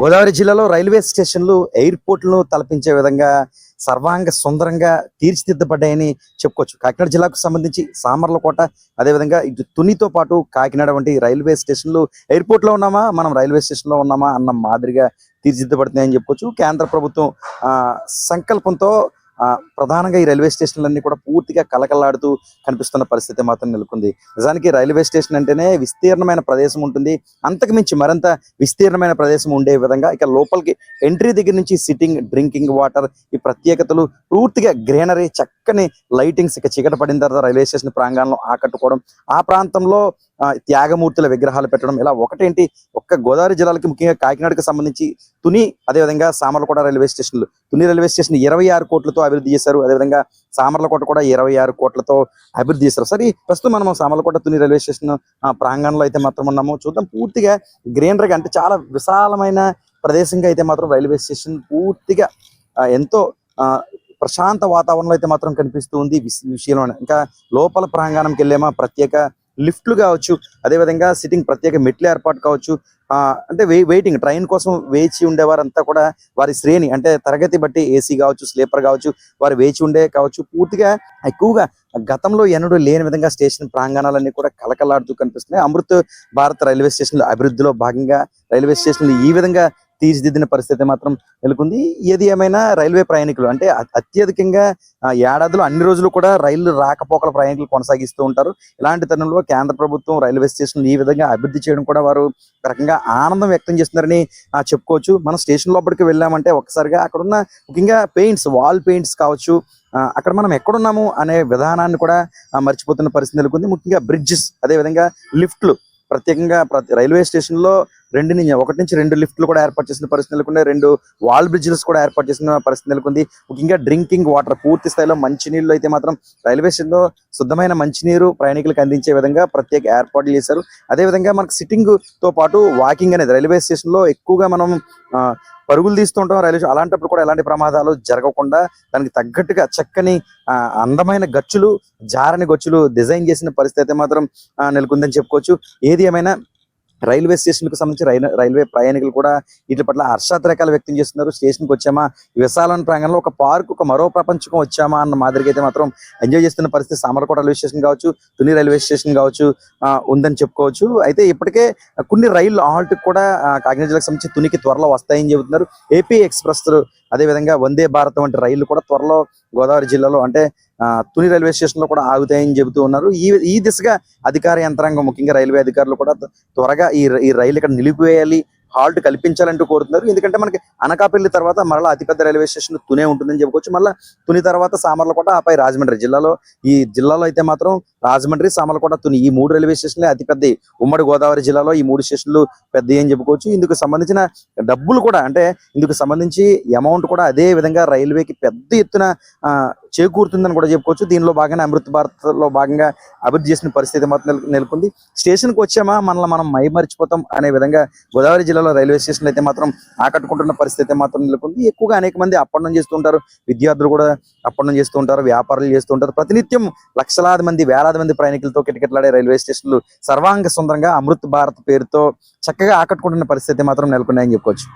గోదావరి జిల్లాలో రైల్వే స్టేషన్లు ఎయిర్పోర్ట్లను తలపించే విధంగా సర్వాంగ సుందరంగా తీర్చిదిద్దబడ్డాయని చెప్పుకోవచ్చు. కాకినాడ జిల్లాకు సంబంధించి సామర్లకోట, అదేవిధంగా ఇటు తునితో పాటు కాకినాడ వంటి రైల్వే స్టేషన్లు ఎయిర్పోర్ట్లో ఉన్నామా, మనం రైల్వే స్టేషన్లో ఉన్నామా అన్న మాదిరిగా తీర్చిదిద్దబడుతున్నాయని చెప్పుకోవచ్చు. కేంద్ర ప్రభుత్వం సంకల్పంతో ప్రధానంగా ఈ రైల్వే స్టేషన్లన్నీ కూడా పూర్తిగా కలకలాడుతూ కనిపిస్తున్న పరిస్థితి మాత్రం నెలకొంది. నిజానికి రైల్వే స్టేషన్ అంటేనే విస్తీర్ణమైన ప్రదేశం ఉంటుంది. అంతకు మించి మరింత విస్తీర్ణమైన ప్రదేశం ఉండే విధంగా ఇక లోపలికి ఎంట్రీ దగ్గర నుంచి సిట్టింగ్, డ్రింకింగ్ వాటర్, ఈ ప్రత్యేకతలు, పూర్తిగా గ్రీనరీ, చక్కని లైటింగ్స్, ఇక చీకటి పడిన తర్వాత రైల్వే స్టేషన్ ప్రాంగణంలో ఆకట్టుకోవడం, ఆ ప్రాంతంలో త్యాగమూర్తుల విగ్రహాలు పెట్టడం, ఇలా ఒకటేంటి ఒక్క గోదావరి జిల్లాలకి ముఖ్యంగా కాకినాడకు సంబంధించి తుని, అదేవిధంగా సామర్లకోట రైల్వే స్టేషన్లు, తుని రైల్వే స్టేషన్ 26 కోట్లతో అభివృద్ధి చేశారు. అదేవిధంగా సామర్లకోట కూడా 26 కోట్లతో అభివృద్ధి చేశారు. సరే, ప్రస్తుతం మనం సామర్లకోట తుని రైల్వే స్టేషన్ ప్రాంగణంలో అయితే మాత్రం ఉన్నాము. చూద్దాం, పూర్తిగా గ్రీనరీగా అంటే చాలా విశాలమైన ప్రదేశంగా అయితే మాత్రం రైల్వే స్టేషన్ పూర్తిగా ఎంతో ప్రశాంత వాతావరణంలో అయితే మాత్రం కనిపిస్తూ ఉంది. విషయంలోనే ఇంకా లోపల ప్రాంగణంకి వెళ్ళేమా ప్రత్యేక లిఫ్ట్లు కావచ్చు, అదేవిధంగా సిట్టింగ్ ప్రత్యేక మెట్లు ఏర్పాటు కావచ్చు, అంటే వెయిటింగ్ ట్రైన్ కోసం వేచి ఉండేవారంతా కూడా వారి శ్రేణి అంటే తరగతి బట్టి ఏసీ కావచ్చు, స్లీపర్ కావచ్చు, వారు వేచి ఉండే కావచ్చు, పూర్తిగా ఎక్కువగా గతంలో ఎన్నడూ లేని విధంగా స్టేషన్ ప్రాంగణాలన్నీ కూడా కలకలాడుతూ కనిపిస్తున్నాయి. అమృత్ భారత్ రైల్వే స్టేషన్ల అభివృద్ధిలో భాగంగా రైల్వే స్టేషన్లు ఈ విధంగా తీర్చిదిద్దిన పరిస్థితి మాత్రం నెలకొంది. ఏది ఏమైనా రైల్వే ప్రయాణికులు అంటే అత్యధికంగా ఏడాదిలో అన్ని రోజులు కూడా రైళ్లు రాకపోకల ప్రయాణికులు కొనసాగిస్తూ ఉంటారు. ఇలాంటి తరుణంలో కేంద్ర ప్రభుత్వం రైల్వే స్టేషన్లు ఈ విధంగా అభివృద్ధి చేయడం కూడా వారు ఒక రకంగా ఆనందం వ్యక్తం చేస్తున్నారని చెప్పుకోవచ్చు. మనం స్టేషన్ లోపలికి వెళ్ళామంటే ఒక్కసారిగా అక్కడున్న ముఖ్యంగా పెయింట్స్, వాల్ పెయింట్స్ కావచ్చు, అక్కడ మనం ఎక్కడున్నాము అనే విధానాన్ని కూడా మర్చిపోతున్న పరిస్థితి నెలకొంది. ముఖ్యంగా బ్రిడ్జెస్, అదేవిధంగా లిఫ్ట్లు, ప్రత్యేకంగా రైల్వే స్టేషన్లో 1 నుంచి 2 లిఫ్ట్లు కూడా ఏర్పాటు చేసిన పరిస్థితి నెలకొంది. 2 వాల్ బ్రిడ్జెస్ కూడా ఏర్పాటు చేసిన పరిస్థితి నెలకొంది. ముఖ్యంగా డ్రింకింగ్ వాటర్, పూర్తి స్థాయిలో మంచినీళ్ళు అయితే మాత్రం రైల్వే స్టేషన్లో శుద్ధమైన మంచినీరు ప్రయాణికులకు అందించే విధంగా ప్రత్యేక ఏర్పాట్లు చేశారు. అదేవిధంగా మనకు సిట్టింగ్ తో పాటు వాకింగ్ అనేది రైల్వే స్టేషన్లో ఎక్కువగా మనం పరుగులు తీస్తూ ఉంటాం రైల్వే. అలాంటప్పుడు కూడా ఎలాంటి ప్రమాదాలు జరగకుండా దానికి తగ్గట్టుగా చక్కని అందమైన గచ్చులు, జారని గచ్చులు డిజైన్ చేసిన పరిస్థితి అయితే మాత్రం నెలకొందని చెప్పుకోవచ్చు. ఏది ఏమైనా రైల్వే స్టేషన్కు సంబంధించి రైల్వే ప్రయాణికులు కూడా వీటి పట్ల హర్షాతిరేకాలు వ్యక్తం చేస్తున్నారు. స్టేషన్కి వచ్చామా, విశాలమైన ప్రాంగణంలో ఒక పార్క్, ఒక మరో ప్రపంచకం వచ్చామా అన్న మాదిరిగా అయితే మాత్రం ఎంజాయ్ చేస్తున్న పరిస్థితి సామర్లకోట రైల్వే స్టేషన్ కావచ్చు, తుని రైల్వే స్టేషన్ కావచ్చు ఉందని చెప్పుకోవచ్చు. అయితే ఇప్పటికే కొన్ని రైళ్లు హాల్ట్ కూడా కాకినాడ జిల్లాకు సంబంధించి తునికి త్వరలో వస్తాయని చెబుతున్నారు. ఏపీ ఎక్స్ప్రెస్, అదేవిధంగా వందే భారత్ వంటి రైళ్లు కూడా త్వరలో గోదావరి జిల్లాలో అంటే తుని రైల్వే స్టేషన్ లో కూడా ఆగుతాయని చెబుతూ ఉన్నారు. ఈ దిశగా అధికార యంత్రాంగం, ముఖ్యంగా రైల్వే అధికారులు కూడా త్వరగా ఈ రైలు ఇక్కడ నిలిపివేయాలి, హాల్ట్ కల్పించాలంటూ కోరుతున్నారు. ఎందుకంటే మనకి అనకాపల్లి తర్వాత మరలా అతిపెద్ద రైల్వే స్టేషన్ తునే ఉంటుందని చెప్పుకోవచ్చు. మళ్ళీ తుని తర్వాత సామర్లకోట, ఆపై రాజమండ్రి. ఈ జిల్లాలో అయితే మాత్రం రాజమండ్రి, సామర్లకోట, తుని ఈ 3 రైల్వే స్టేషన్లే అతిపెద్ద. ఉమ్మడి గోదావరి జిల్లాలో ఈ 3 స్టేషన్లు పెద్ద అని చెప్పుకోవచ్చు. ఇందుకు సంబంధించిన డబ్బులు కూడా అంటే ఇందుకు సంబంధించి అమౌంట్ కూడా అదే విధంగా రైల్వేకి పెద్ద ఎత్తున చేకూరుతుందని కూడా చెప్పుకోవచ్చు. దీనిలో భాగంగా అమృత్ భారత్ లో భాగంగా అభివృద్ధి చేసిన పరిస్థితి మాత్రం నెలకొంది. స్టేషన్కి వచ్చామా మనల్ని మనం మైమర్చిపోతాం అనే విధంగా గోదావరి జిల్లాలో రైల్వే స్టేషన్లు అయితే మాత్రం ఆకట్టుకుంటున్న పరిస్థితి మాత్రం నెలకొంది. ఎక్కువగా అనేక మంది అప్పడం చేస్తూ ఉంటారు, విద్యార్థులు కూడా అప్పడం చేస్తూ ఉంటారు, వ్యాపారాలు చేస్తూ ఉంటారు. ప్రతినిత్యం లక్షలాది మంది, వేలాది మంది ప్రయాణికులతో కిటకిటలాడే రైల్వే స్టేషన్లు సర్వాంగ సుందరంగా అమృత్ భారత్ పేరుతో చక్కగా ఆకట్టుకుంటున్న పరిస్థితి మాత్రం నెలకొన్నాయని చెప్పుకోవచ్చు.